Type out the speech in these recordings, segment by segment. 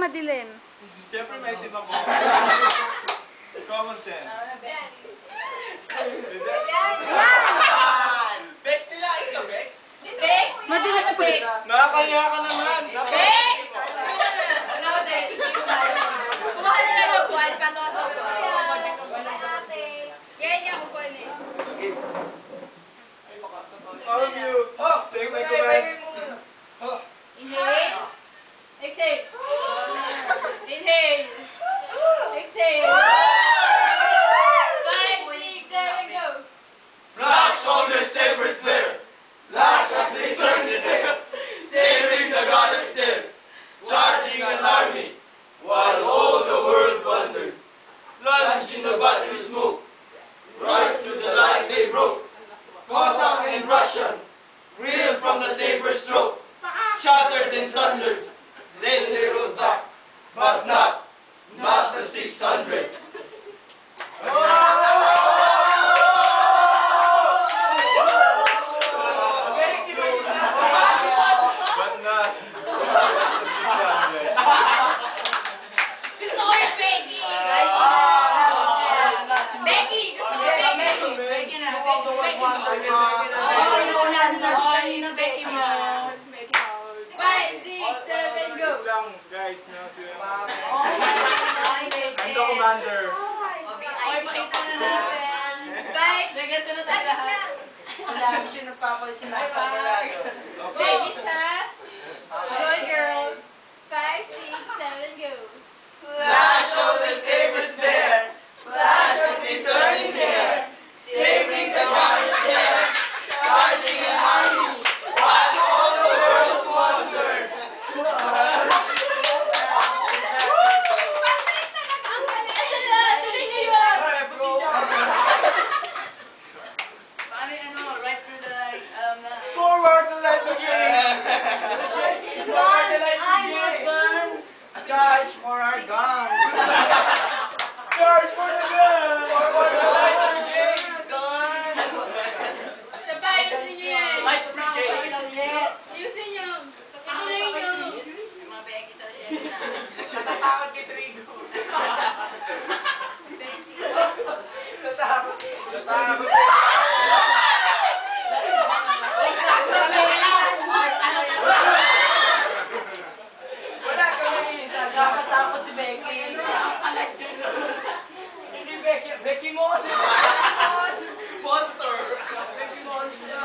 madilim? Siyempre may tip ako. Common sense. Bex nila, ito Bex? Bex? Madilim Ano Bex? Nakakaya ka naman. Bex! Ano Bex? Kumaha na lang ang buwan, pato ka sa buwan. Ganyan niya ako buwan eh. All of you, take my commands. Inhale. Exhale. Inhale. Exhale. 5, 6, 7, go. Flash shoulder saber spear. Flash as they turn in air. Sabering the goddess there. Charging an army. While all the world wondered. Plunged in the battery smoke. Right through the light they broke. Cossack and Russian. Reeled from the saber stroke. Shattered and sundered. Then they rode back. But not the 600. But not. Gusto ko yung Becky. Becky! Gusto ko Becky. Becky na. Becky mo. 5, 6, 7, go. Lang, guys, no? Ando commander. Oy, pakita na natin. 5, Ganito na tayo lahat. Lagi siya nagpapalit si Max sa Milano. Becky ha? Good girls. 5, 6, 7, go. Flash of the saber spear. Flash as they turn in air. Sabering the goddess there. Charging an army. While all the world wondered. Tuloy niyo yun. Paano yung ano, right through the light, alam na. Forward the light begins. Guns! I'm not guns! Charge for our guns! Charge for the gun! Guns! Sa bahay, ayusin niyo yan. Light brigade. Ayusin niyo. Ituloy niyo. Yung mga Becky sa shed na. Natatakot kay Trigo. Nakakatakot si Becky. Hindi Becky. Becky mo! Monster. Becky monster!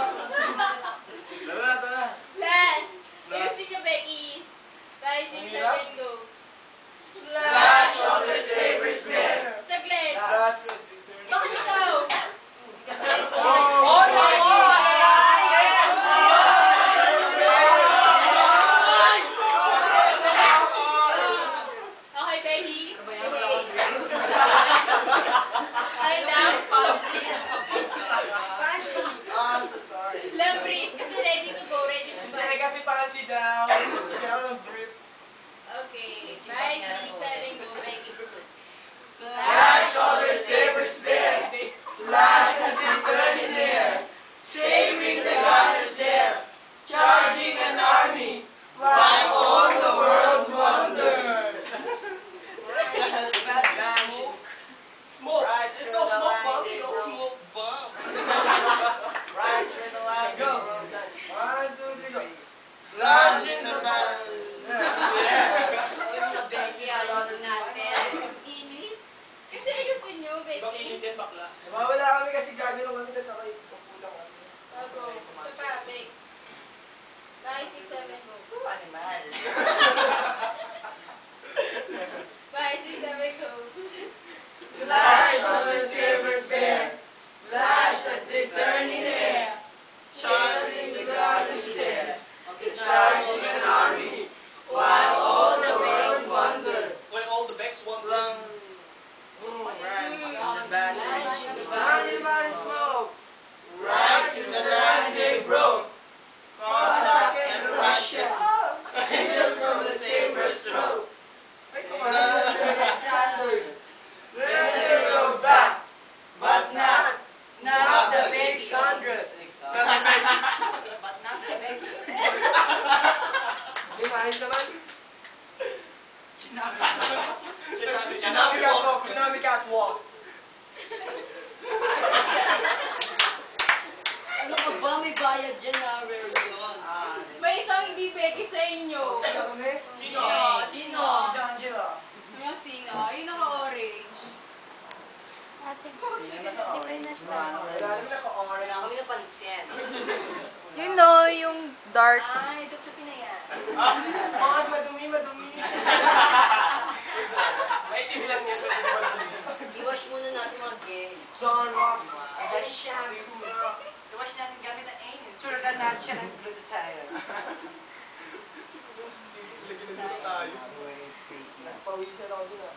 Tara. Last. Ayusin niyo, Becky's. 5, 6, 7, go. Flash of the saber spear. Saglit. Last was the turn. Bakit ikaw? Okay, Becky's. Okay. Ay, down. I'm so sorry. Lang brief kasi ready to go, ready to buy. Kasi panty down. Kaya lang brief. Okay. 5, 6, 7, go, Becky. Flash of the saber spear. Flash as they turn in air. Sabering the goddess there. Charging an army. While all the world wondered. Smoke. Right There's through no the smoke line bomb. they No broke. smoke bomb. Right through the line. Go. One, two, three, go. Plunge in the sun. Yung mga Becky, ayusin natin. Kasi ayusin niyo, Ibang init Becky's. yan, bakla. Mawala kami kasi gagawin kami na tayo. Pupulang kami. Oh, go. Isa pa, Bex. 5, 6, 7, go. Animal. 5, 6, 7, go. Flash of the saber spear. Flash as they turn in air. Shining the goddess there. Charging an army. While all the world wondered. When all the Becks wondered. Right. The bad. catwalk. Ano ka ba? May bayad dyan na rare yun. May isang hindi peke sa inyo. Sino? Sino? Si D'Angelo. Yung sino? Yung naka-orange. Wala kami napansin. Yun no, yung dark. Ay, sup-supin na yan. Mga madumi. May team lang yan. I-wash muna natin mga gays. Sunrocks. Dali shampoo. I-wash natin gamit ang anus. Surdan natin siya ng glutathione. Lagyan na dito tayo. Wait, stay. Nagpawisan ako dun ah.